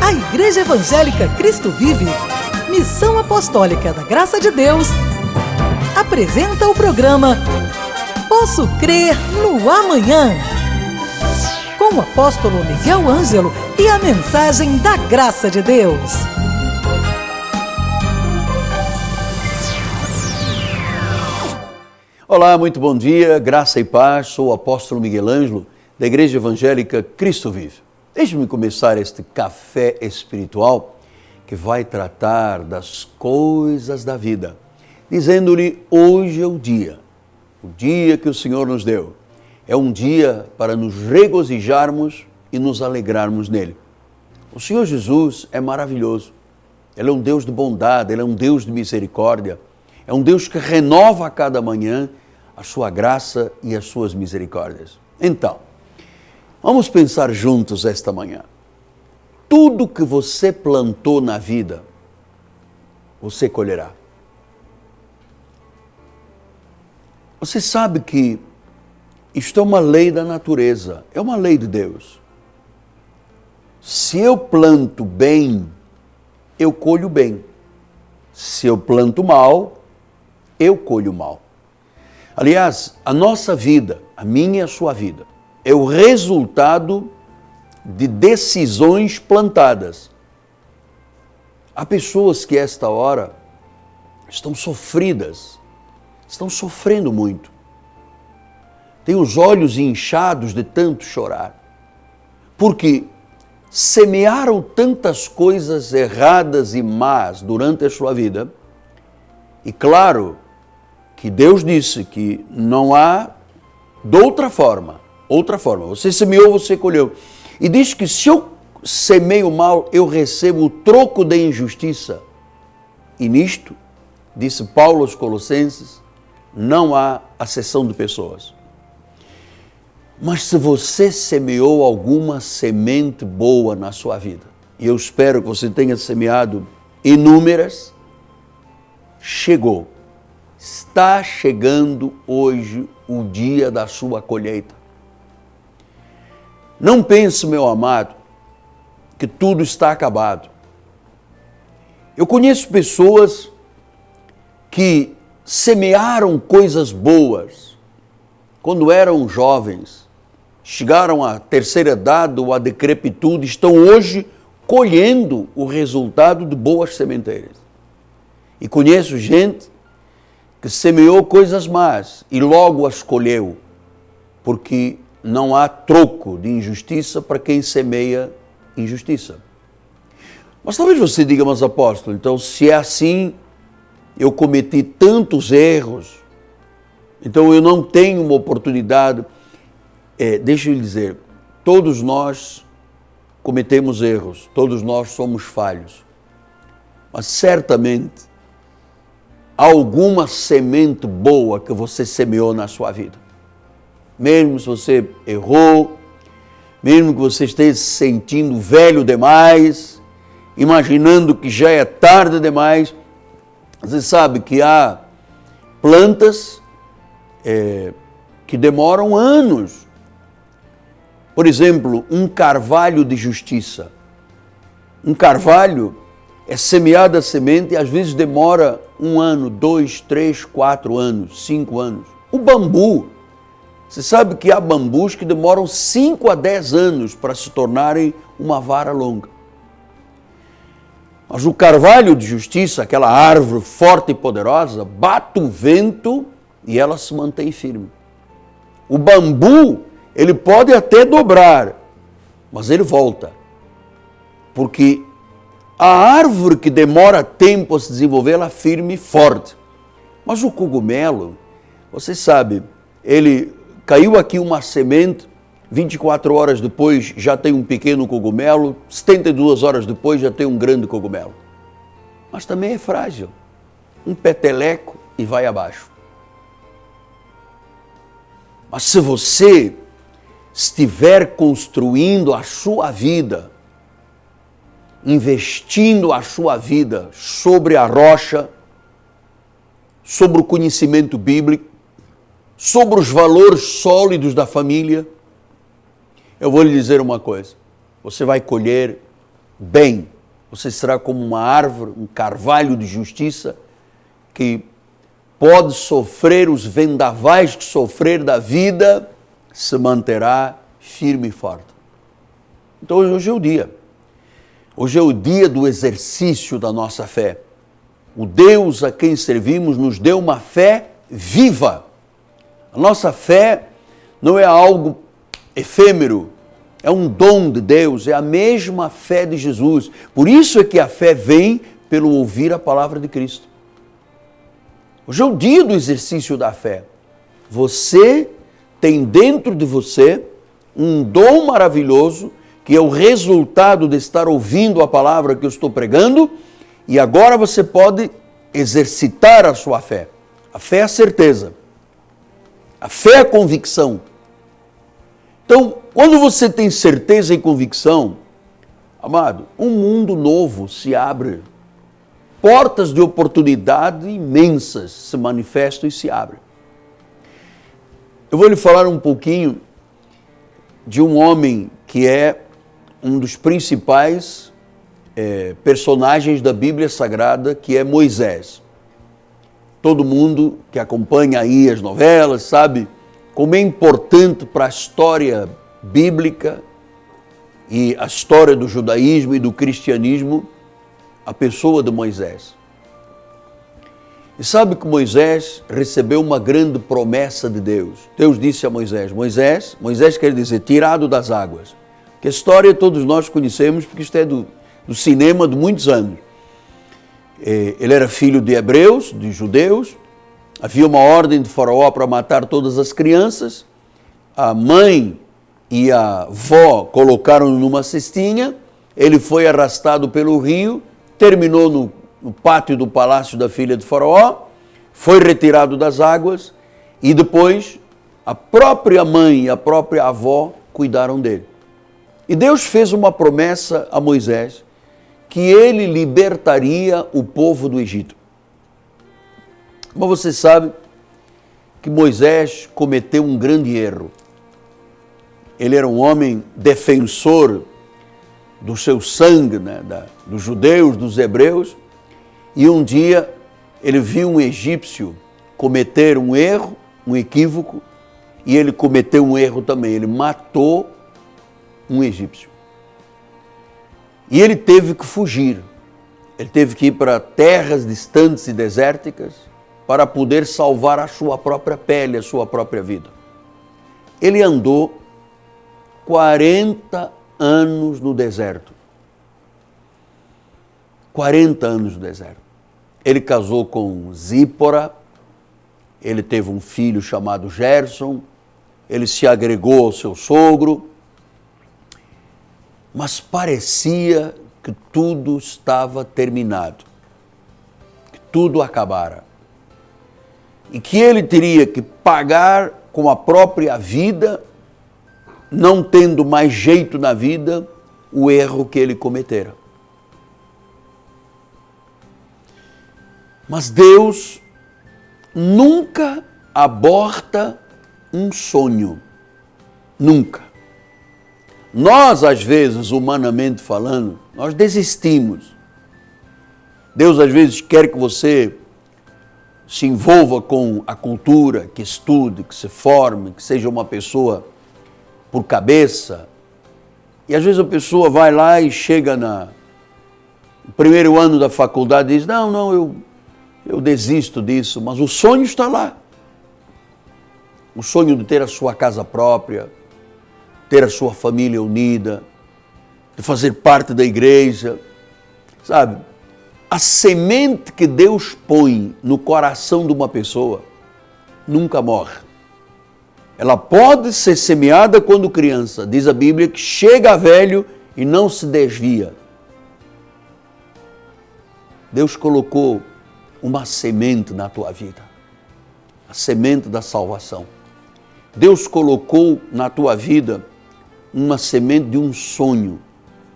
A Igreja Evangélica Cristo Vive, Missão Apostólica da Graça de Deus, apresenta o programa Posso Crer no Amanhã, com o apóstolo Miguel Ângelo e a mensagem da Graça de Deus. Olá, muito bom dia, graça e paz, sou o apóstolo Miguel Ângelo, da Igreja Evangélica Cristo Vive. Deixe-me começar este café espiritual que vai tratar das coisas da vida, dizendo-lhe: hoje é o dia que o Senhor nos deu. É um dia para nos regozijarmos e nos alegrarmos nele. O Senhor Jesus é maravilhoso. Ele é um Deus de bondade, Ele é um Deus de misericórdia. É um Deus que renova a cada manhã a sua graça e as suas misericórdias. Então, vamos pensar juntos esta manhã. Tudo que você plantou na vida, você colherá. Você sabe que isto é uma lei da natureza, é uma lei de Deus. Se eu planto bem, eu colho bem. Se eu planto mal, eu colho mal. Aliás, a nossa vida, a minha e a sua vida, é o resultado de decisões plantadas. Há pessoas que a esta hora estão sofridas, estão sofrendo muito. Têm os olhos inchados de tanto chorar, porque semearam tantas coisas erradas e más durante a sua vida, e claro que Deus disse que não há de outra forma. Você semeou, você colheu. E diz que se eu semeio mal, eu recebo o troco da injustiça. E nisto, disse Paulo aos Colossenses, não há acessão de pessoas. Mas se você semeou alguma semente boa na sua vida, e eu espero que você tenha semeado inúmeras, está chegando hoje o dia da sua colheita. Não pense, meu amado, que tudo está acabado. Eu conheço pessoas que semearam coisas boas quando eram jovens, chegaram à terceira idade ou à decrepitude, estão hoje colhendo o resultado de boas sementeiras. E conheço gente que semeou coisas más e logo as colheu, porque não há troco de injustiça para quem semeia injustiça. Mas talvez você diga: mas apóstolo, então se é assim, eu cometi tantos erros, então eu não tenho uma oportunidade. Deixa eu lhe dizer, todos nós cometemos erros, todos nós somos falhos, mas certamente alguma semente boa que você semeou na sua vida. Mesmo se você errou, mesmo que você esteja se sentindo velho demais, imaginando que já é tarde demais, você sabe que há plantas que demoram anos. Por exemplo, um carvalho de justiça. Um carvalho é semeada a semente e às vezes demora 1 ano, 2, 3, 4 anos, 5 anos. O bambu, você sabe que há bambus que demoram 5 a 10 anos para se tornarem uma vara longa. Mas o carvalho de justiça, aquela árvore forte e poderosa, bate o vento e ela se mantém firme. O bambu, ele pode até dobrar, mas ele volta. Porque a árvore que demora tempo a se desenvolver, ela é firme e forte. Mas o cogumelo, você sabe, ele caiu aqui uma semente, 24 horas depois já tem um pequeno cogumelo, 72 horas depois já tem um grande cogumelo. Mas também é frágil. Um peteleco e vai abaixo. Mas se você estiver construindo a sua vida, investindo a sua vida sobre a rocha, sobre o conhecimento bíblico, sobre os valores sólidos da família, eu vou lhe dizer uma coisa: você vai colher bem. Você será como uma árvore, um carvalho de justiça, que pode sofrer os vendavais que sofrer da vida, se manterá firme e forte. Então hoje é o dia. Hoje é o dia do exercício da nossa fé. O Deus a quem servimos nos deu uma fé viva. A nossa fé não é algo efêmero, é um dom de Deus, é a mesma fé de Jesus. Por isso é que a fé vem pelo ouvir a palavra de Cristo. Hoje é o dia do exercício da fé. Você tem dentro de você um dom maravilhoso, que é o resultado de estar ouvindo a palavra que eu estou pregando, e agora você pode exercitar a sua fé. A fé é a certeza. A fé é a convicção. Então, quando você tem certeza e convicção, amado, um mundo novo se abre. Portas de oportunidade imensas se manifestam e se abrem. Eu vou lhe falar um pouquinho de um homem que é um dos principais personagens da Bíblia Sagrada, que é Moisés. Todo mundo que acompanha aí as novelas sabe como é importante para a história bíblica e a história do judaísmo e do cristianismo a pessoa de Moisés. E sabe que Moisés recebeu uma grande promessa de Deus. Deus disse a Moisés, Moisés quer dizer tirado das águas. Que a história todos nós conhecemos, porque isto é do cinema de muitos anos. Ele era filho de hebreus, de judeus. Havia uma ordem de Faraó para matar todas as crianças. A mãe e a avó colocaram-no numa cestinha. Ele foi arrastado pelo rio, terminou no pátio do palácio da filha de Faraó, foi retirado das águas e depois a própria mãe e a própria avó cuidaram dele. E Deus fez uma promessa a Moisés que ele libertaria o povo do Egito. Mas você sabe que Moisés cometeu um grande erro. Ele era um homem defensor do seu sangue, dos judeus, dos hebreus, e um dia ele viu um egípcio cometer um erro, um equívoco, e ele cometeu um erro também, ele matou um egípcio. E ele teve que fugir, ele teve que ir para terras distantes e desérticas para poder salvar a sua própria pele, a sua própria vida. Ele andou 40 anos no deserto. 40 anos no deserto. Ele casou com Zípora, ele teve um filho chamado Gerson, ele se agregou ao seu sogro, mas parecia que tudo estava terminado, que tudo acabara, e que ele teria que pagar com a própria vida, não tendo mais jeito na vida, o erro que ele cometera. Mas Deus nunca aborta um sonho. Nunca. Nós, às vezes, humanamente falando, nós desistimos. Deus, às vezes, quer que você se envolva com a cultura, que estude, que se forme, que seja uma pessoa por cabeça. E, às vezes, a pessoa vai lá e chega no primeiro ano da faculdade e diz, não, eu desisto disso, mas o sonho está lá. O sonho de ter a sua casa própria, ter a sua família unida, de fazer parte da igreja, sabe? A semente que Deus põe no coração de uma pessoa nunca morre. Ela pode ser semeada quando criança, diz a Bíblia, que chega velho e não se desvia. Deus colocou uma semente na tua vida, a semente da salvação. Deus colocou na tua vida uma semente de um sonho,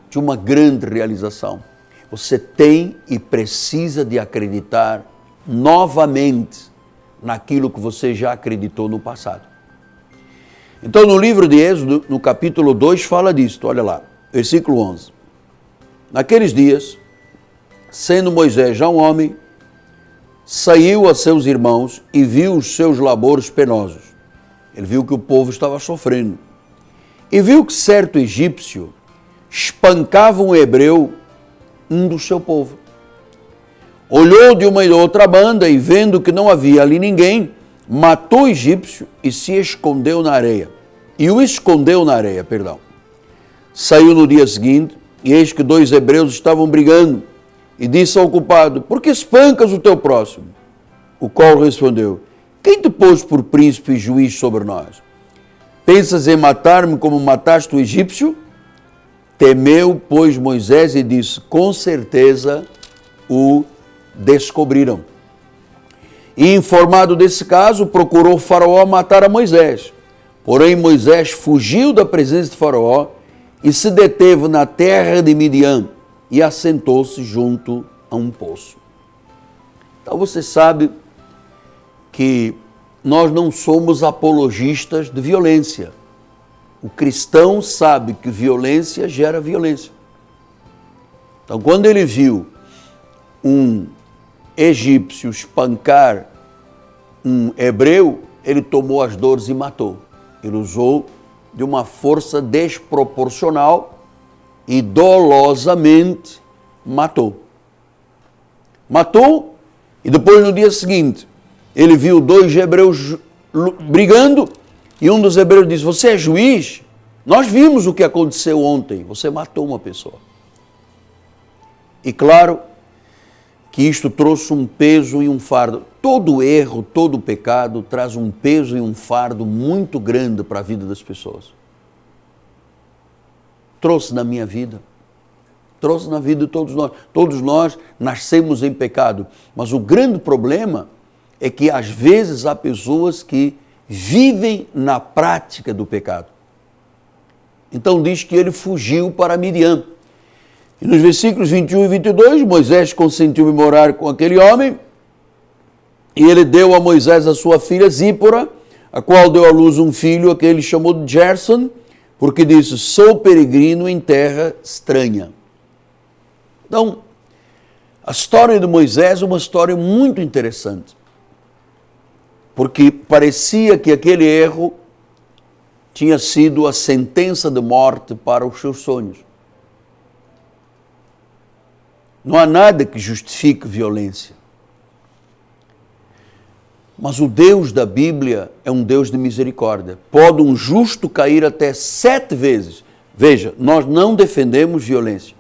de uma grande realização. Você tem e precisa de acreditar novamente naquilo que você já acreditou no passado. Então, no livro de Êxodo, no capítulo 2, fala disso. Olha lá, versículo 11. Naqueles dias, sendo Moisés já um homem, saiu a seus irmãos e viu os seus labores penosos. Ele viu que o povo estava sofrendo. E viu que certo egípcio espancava um hebreu, um do seu povo. Olhou de uma e outra banda e, vendo que não havia ali ninguém, matou o egípcio e se escondeu na areia. Saiu no dia seguinte, e eis que 2 hebreus estavam brigando, e disse ao culpado: por que espancas o teu próximo? O qual respondeu: quem te pôs por príncipe e juiz sobre nós? Pensas em matar-me como mataste o egípcio? Temeu, pois, Moisés e disse: com certeza o descobriram. E, informado desse caso, procurou Faraó matar a Moisés. Porém, Moisés fugiu da presença de Faraó e se deteve na terra de Midian e assentou-se junto a um poço. Então você sabe que nós não somos apologistas de violência. O cristão sabe que violência gera violência. Então, quando ele viu um egípcio espancar um hebreu, ele tomou as dores e matou. Ele usou de uma força desproporcional e dolosamente matou. Matou, e depois no dia seguinte ele viu 2 hebreus brigando e um dos hebreus disse: você é juiz? Nós vimos o que aconteceu ontem, você matou uma pessoa. E claro que isto trouxe um peso e um fardo. Todo erro, todo pecado traz um peso e um fardo muito grande para a vida das pessoas. Trouxe na minha vida, trouxe na vida de todos nós. Todos nós nascemos em pecado, mas o grande problema é que às vezes há pessoas que vivem na prática do pecado. Então diz que ele fugiu para Midian. E nos versículos 21 e 22, Moisés consentiu em morar com aquele homem, e ele deu a Moisés a sua filha Zípora, a qual deu à luz um filho, a que ele chamou de Gerson, porque disse: sou peregrino em terra estranha. Então, a história de Moisés é uma história muito interessante, porque parecia que aquele erro tinha sido a sentença de morte para os seus sonhos. Não há nada que justifique violência. Mas o Deus da Bíblia é um Deus de misericórdia. Pode um justo cair até 7 vezes. Veja, nós não defendemos violência.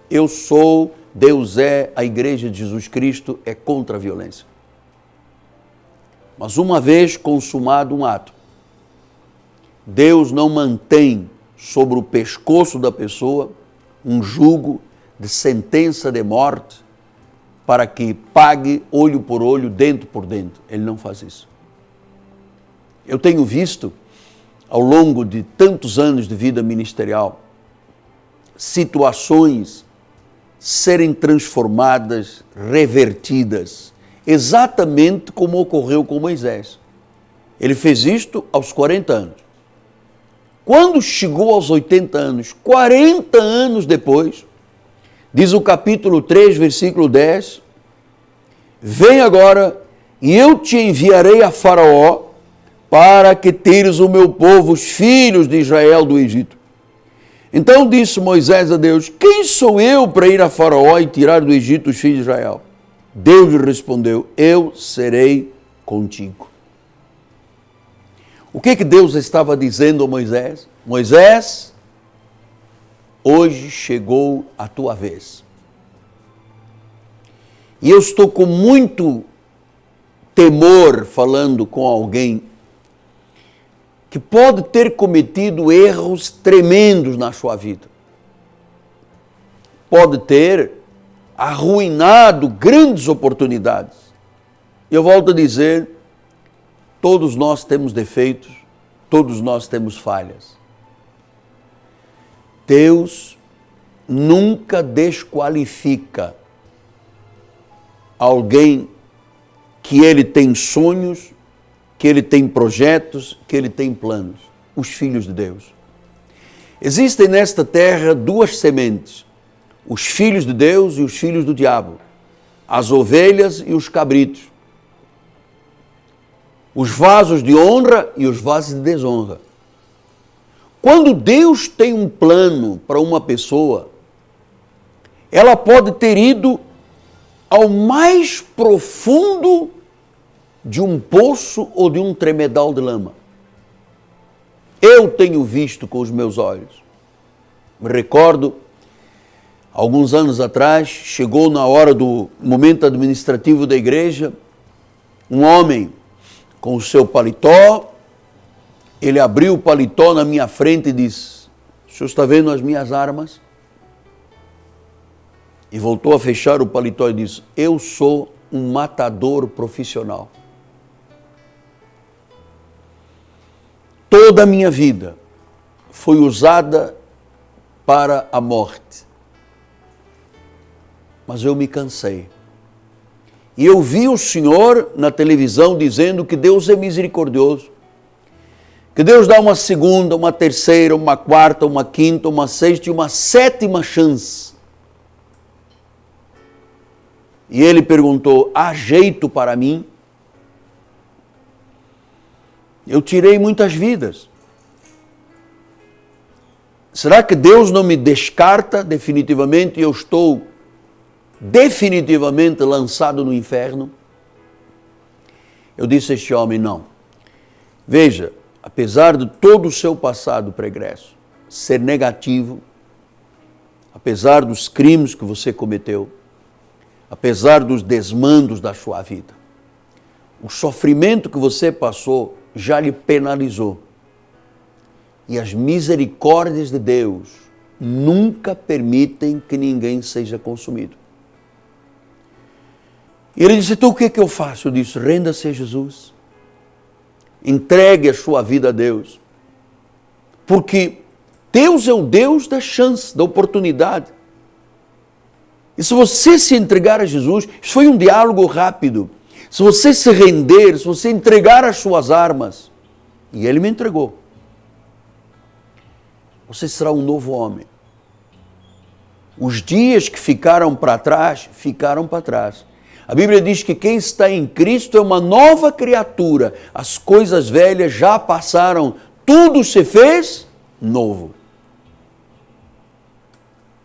Eu sou, Deus é, a Igreja de Jesus Cristo é contra a violência. Mas uma vez consumado um ato, Deus não mantém sobre o pescoço da pessoa um jugo de sentença de morte para que pague olho por olho, dente por dente. Ele não faz isso. Eu tenho visto, ao longo de tantos anos de vida ministerial, situações serem transformadas, revertidas, exatamente como ocorreu com Moisés. Ele fez isto aos 40 anos. Quando chegou aos 80 anos, 40 anos depois, diz o capítulo 3, versículo 10, vem agora e eu te enviarei a Faraó para que tires o meu povo, os filhos de Israel do Egito. Então disse Moisés a Deus: quem sou eu para ir a Faraó e tirar do Egito os filhos de Israel? Deus lhe respondeu: eu serei contigo. O que Deus estava dizendo a Moisés? Moisés, hoje chegou a tua vez. E eu estou com muito temor falando com alguém que pode ter cometido erros tremendos na sua vida. Pode ter arruinado grandes oportunidades. Eu volto a dizer, todos nós temos defeitos, todos nós temos falhas. Deus nunca desqualifica alguém que ele tem sonhos, que ele tem projetos, que ele tem planos. Os filhos de Deus. Existem nesta terra 2 sementes. os filhos de Deus e os filhos do diabo, as ovelhas e os cabritos, os vasos de honra e os vasos de desonra. Quando Deus tem um plano para uma pessoa, ela pode ter ido ao mais profundo de um poço ou de um tremedal de lama. Eu tenho visto com os meus olhos. Me recordo, alguns anos atrás, chegou na hora do momento administrativo da igreja, um homem com o seu paletó, ele abriu o paletó na minha frente e disse: o senhor está vendo as minhas armas? E voltou a fechar o paletó e disse: eu sou um matador profissional. Toda a minha vida foi usada para a morte. Mas eu me cansei. E eu vi o Senhor na televisão dizendo que Deus é misericordioso, que Deus dá uma segunda, uma terceira, uma quarta, uma quinta, uma sexta e uma sétima chance. E ele perguntou: há jeito para mim? Eu tirei muitas vidas. Será que Deus não me descarta definitivamente e eu estou definitivamente lançado no inferno? Eu disse a este homem: não. Veja, apesar de todo o seu passado pregresso ser negativo, apesar dos crimes que você cometeu, apesar dos desmandos da sua vida, o sofrimento que você passou já lhe penalizou. E as misericórdias de Deus nunca permitem que ninguém seja consumido. E ele disse: então o que é que eu faço? Eu disse: renda-se a Jesus. Entregue a sua vida a Deus. Porque Deus é o Deus da chance, da oportunidade. E se você se entregar a Jesus, isso foi um diálogo rápido. Se você se render, se você entregar as suas armas, e ele me entregou, você será um novo homem. Os dias que ficaram para trás, ficaram para trás. A Bíblia diz que quem está em Cristo é uma nova criatura. As coisas velhas já passaram, tudo se fez novo.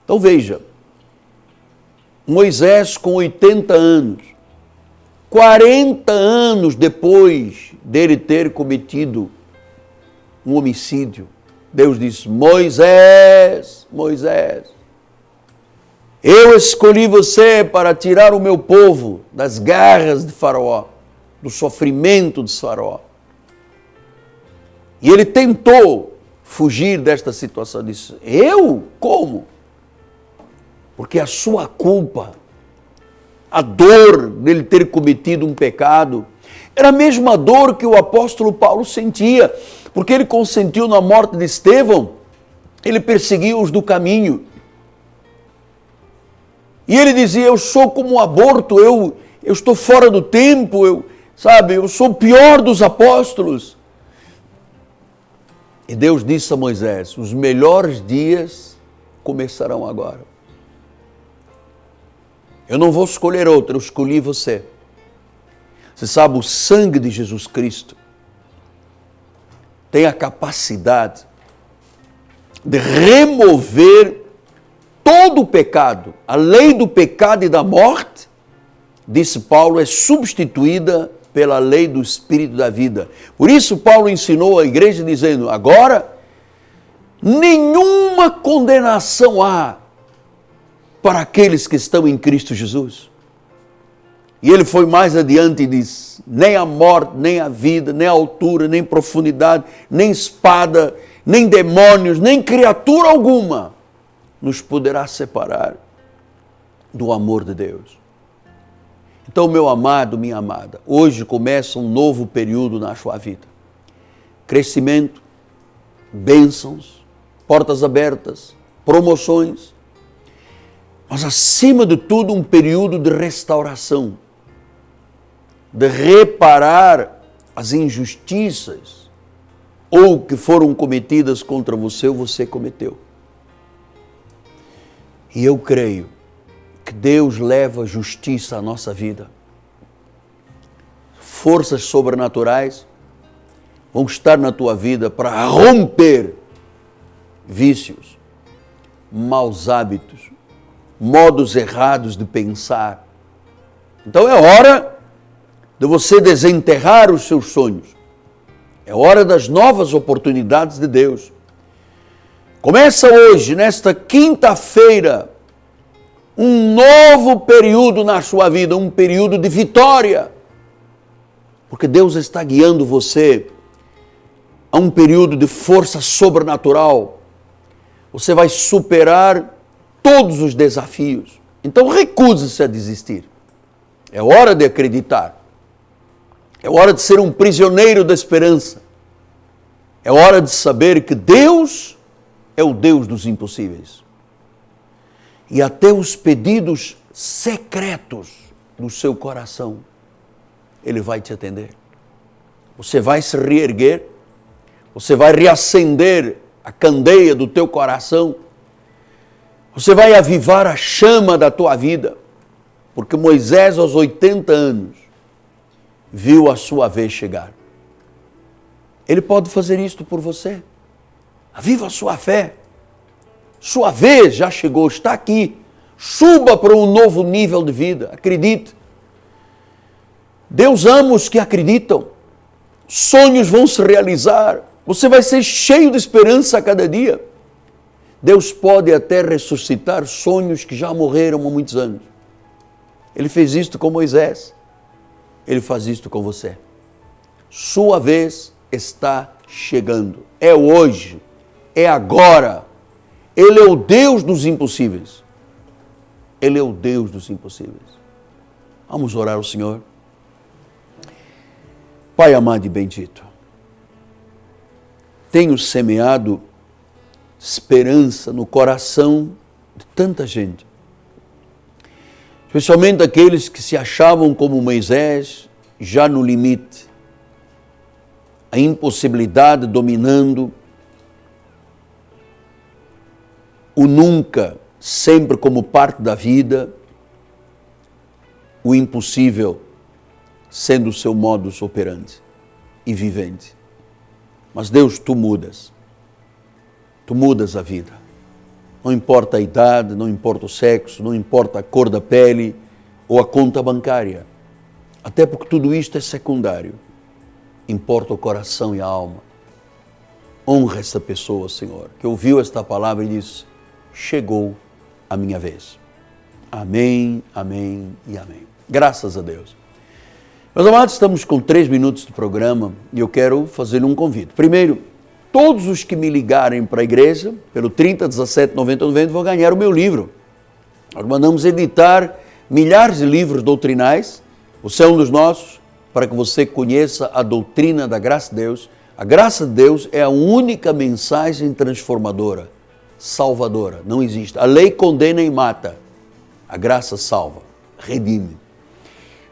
Então veja, Moisés com 80 anos, 40 anos depois dele ter cometido um homicídio, Deus disse: Moisés, Moisés, eu escolhi você para tirar o meu povo das garras de Faraó, do sofrimento de Faraó. E ele tentou fugir desta situação. Disse: eu? Como? Porque a sua culpa, a dor dele ter cometido um pecado, era a mesma dor que o apóstolo Paulo sentia, porque ele consentiu na morte de Estevão, ele perseguia os do caminho. E ele dizia: eu sou como um aborto, eu estou fora do tempo, eu sou o pior dos apóstolos. E Deus disse a Moisés: os melhores dias começarão agora. Eu não vou escolher outro, eu escolhi você. Você sabe, o sangue de Jesus Cristo tem a capacidade de remover todo o pecado. A lei do pecado e da morte, disse Paulo, é substituída pela lei do Espírito da vida. Por isso Paulo ensinou a igreja dizendo: agora, nenhuma condenação há para aqueles que estão em Cristo Jesus. E ele foi mais adiante e disse: nem a morte, nem a vida, nem a altura, nem profundidade, nem espada, nem demônios, nem criatura alguma nos poderá separar do amor de Deus. Então, meu amado, minha amada, hoje começa um novo período na sua vida. Crescimento, bênçãos, portas abertas, promoções, mas acima de tudo um período de restauração, de reparar as injustiças ou que foram cometidas contra você ou você cometeu. E eu creio que Deus leva justiça à nossa vida. Forças sobrenaturais vão estar na tua vida para romper vícios, maus hábitos, modos errados de pensar. Então é hora de você desenterrar os seus sonhos. É hora das novas oportunidades de Deus. Começa hoje, nesta quinta-feira, um novo período na sua vida, um período de vitória. Porque Deus está guiando você a um período de força sobrenatural. Você vai superar todos os desafios. Então recuse-se a desistir. É hora de acreditar. É hora de ser um prisioneiro da esperança. É hora de saber que Deus é o Deus dos impossíveis. E até os pedidos secretos do seu coração, Ele vai te atender. Você vai se reerguer, você vai reacender a candeia do teu coração, você vai avivar a chama da tua vida, porque Moisés, aos 80 anos, viu a sua vez chegar. Ele pode fazer isto por você. Aviva a sua fé. Sua vez já chegou, está aqui. Suba para um novo nível de vida. Acredite. Deus ama os que acreditam. Sonhos vão se realizar. Você vai ser cheio de esperança a cada dia. Deus pode até ressuscitar sonhos que já morreram há muitos anos. Ele fez isto com Moisés. Ele faz isto com você. Sua vez está chegando. É hoje. É agora. Ele é o Deus dos impossíveis. Ele é o Deus dos impossíveis. Vamos orar ao Senhor. Pai amado e bendito, tenho semeado esperança no coração de tanta gente, especialmente aqueles que se achavam como Moisés, já no limite, a impossibilidade dominando, o nunca, sempre como parte da vida, o impossível sendo o seu modus operandi e vivente. Mas Deus, Tu mudas a vida. Não importa a idade, não importa o sexo, não importa a cor da pele ou a conta bancária. Até porque tudo isto é secundário. Importa o coração e a alma. Honra esta pessoa, Senhor, que ouviu esta palavra e disse: chegou a minha vez. Amém, amém e amém. Graças a Deus. Meus amados, estamos com 3 minutos de programa e eu quero fazer um convite. Primeiro, todos os que me ligarem para a igreja, pelo 30 17 90 90, vão ganhar o meu livro. Nós mandamos editar milhares de livros doutrinais. Você é um dos nossos, para que você conheça a doutrina da graça de Deus. A graça de Deus é a única mensagem transformadora, salvadora. Não existe. A lei condena e mata. A graça salva, redime.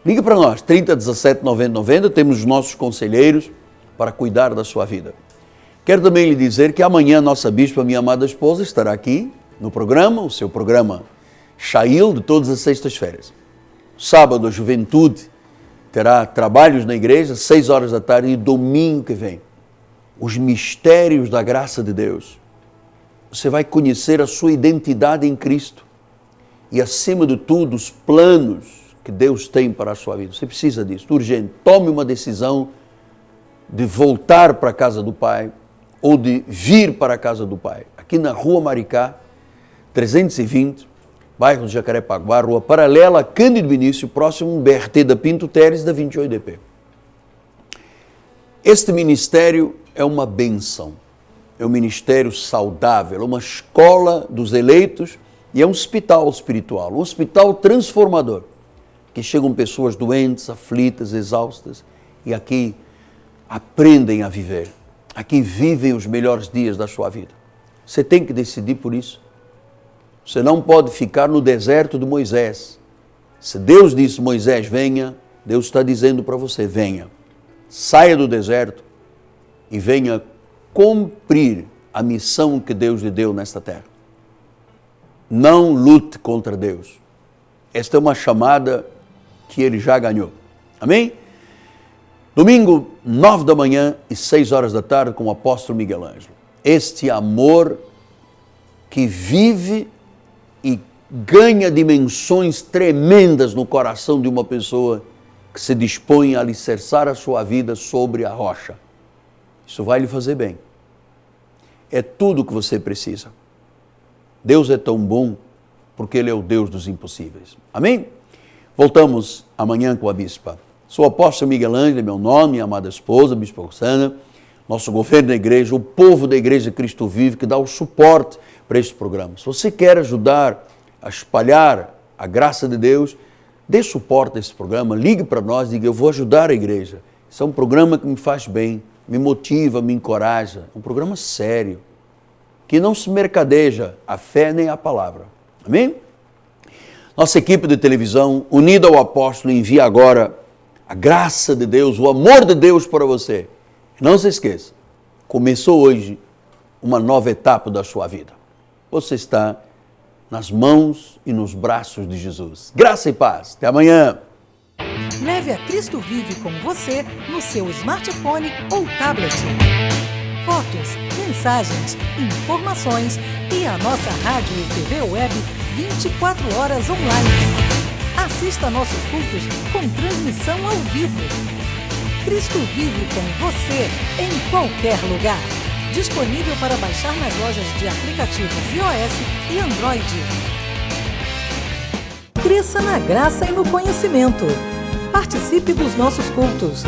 Liga para nós, 30 17 90 90, temos os nossos conselheiros para cuidar da sua vida. Quero também lhe dizer que amanhã a nossa bispa, minha amada esposa, estará aqui no programa, o seu programa Shail, de todas as sextas-feiras. Sábado, a juventude terá trabalhos na igreja, 6 horas da tarde, e domingo que vem, os mistérios da graça de Deus. Você vai conhecer a sua identidade em Cristo e, acima de tudo, os planos que Deus tem para a sua vida. Você precisa disso, urgente. Tome uma decisão de voltar para a casa do Pai ou de vir para a casa do Pai. Aqui na Rua Maricá, 320, bairro de Jacarepaguá, rua paralela a Cândido Vinícius, próximo ao BRT da Pinto Teres, da 28DP. Este ministério é uma bênção, é um ministério saudável, é uma escola dos eleitos e é um hospital espiritual, um hospital transformador, que chegam pessoas doentes, aflitas, exaustas, e aqui aprendem a viver. Aqui vivem os melhores dias da sua vida. Você tem que decidir por isso. Você não pode ficar no deserto de Moisés. Se Deus disse, Moisés, venha, Deus está dizendo para você, venha. Saia do deserto e venha cumprir a missão que Deus lhe deu nesta terra. Não lute contra Deus. Esta é uma chamada que ele já ganhou. Amém? Domingo, 9 da manhã e 6 horas da tarde, com o apóstolo Miguel Ângelo. Este amor que vive e ganha dimensões tremendas no coração de uma pessoa que se dispõe a alicerçar a sua vida sobre a rocha. Isso vai lhe fazer bem. É tudo o que você precisa. Deus é tão bom porque Ele é o Deus dos impossíveis. Amém? Voltamos amanhã com a bispa. Sou o apóstolo Miguel Ângelo, meu nome, minha amada esposa, bispa Roxana, nosso governo da igreja, o povo da igreja Cristo Vive, que dá o suporte para este programa. Se você quer ajudar a espalhar a graça de Deus, dê suporte a este programa, ligue para nós e diga, eu vou ajudar a igreja. Isso é um programa que me faz bem, me motiva, me encoraja. É um programa sério, que não se mercadeja a fé nem a palavra. Amém? Nossa equipe de televisão, unida ao apóstolo, envia agora a graça de Deus, o amor de Deus para você. Não se esqueça, começou hoje uma nova etapa da sua vida. Você está nas mãos e nos braços de Jesus. Graça e paz. Até amanhã. Leve a Cristo Vive com você no seu smartphone ou tablet. Fotos, mensagens, informações e a nossa rádio e TV web 24 horas online. Assista nossos cultos com transmissão ao vivo. Cristo Vive com você em qualquer lugar. Disponível para baixar nas lojas de aplicativos iOS e Android. Cresça na graça e no conhecimento. Participe dos nossos cultos.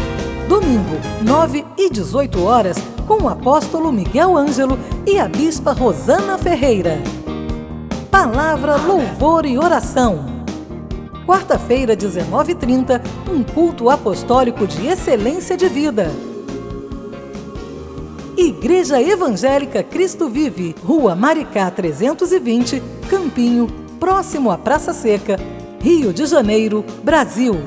Domingo, 9 e 18 horas, com o apóstolo Miguel Ângelo e a bispa Rosana Ferreira. Palavra, louvor e oração. Quarta-feira, 19h30, um culto apostólico de excelência de vida. Igreja Evangélica Cristo Vive, Rua Maricá 320, Campinho, próximo à Praça Seca, Rio de Janeiro, Brasil.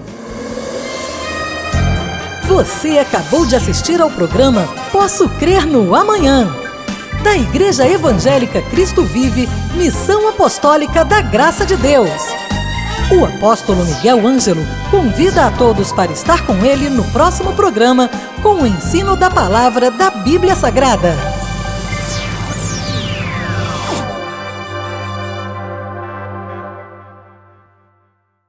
Você acabou de assistir ao programa Posso Crer no Amanhã, da Igreja Evangélica Cristo Vive, Missão Apostólica da Graça de Deus. O apóstolo Miguel Ângelo convida a todos para estar com ele no próximo programa com o ensino da palavra da Bíblia Sagrada.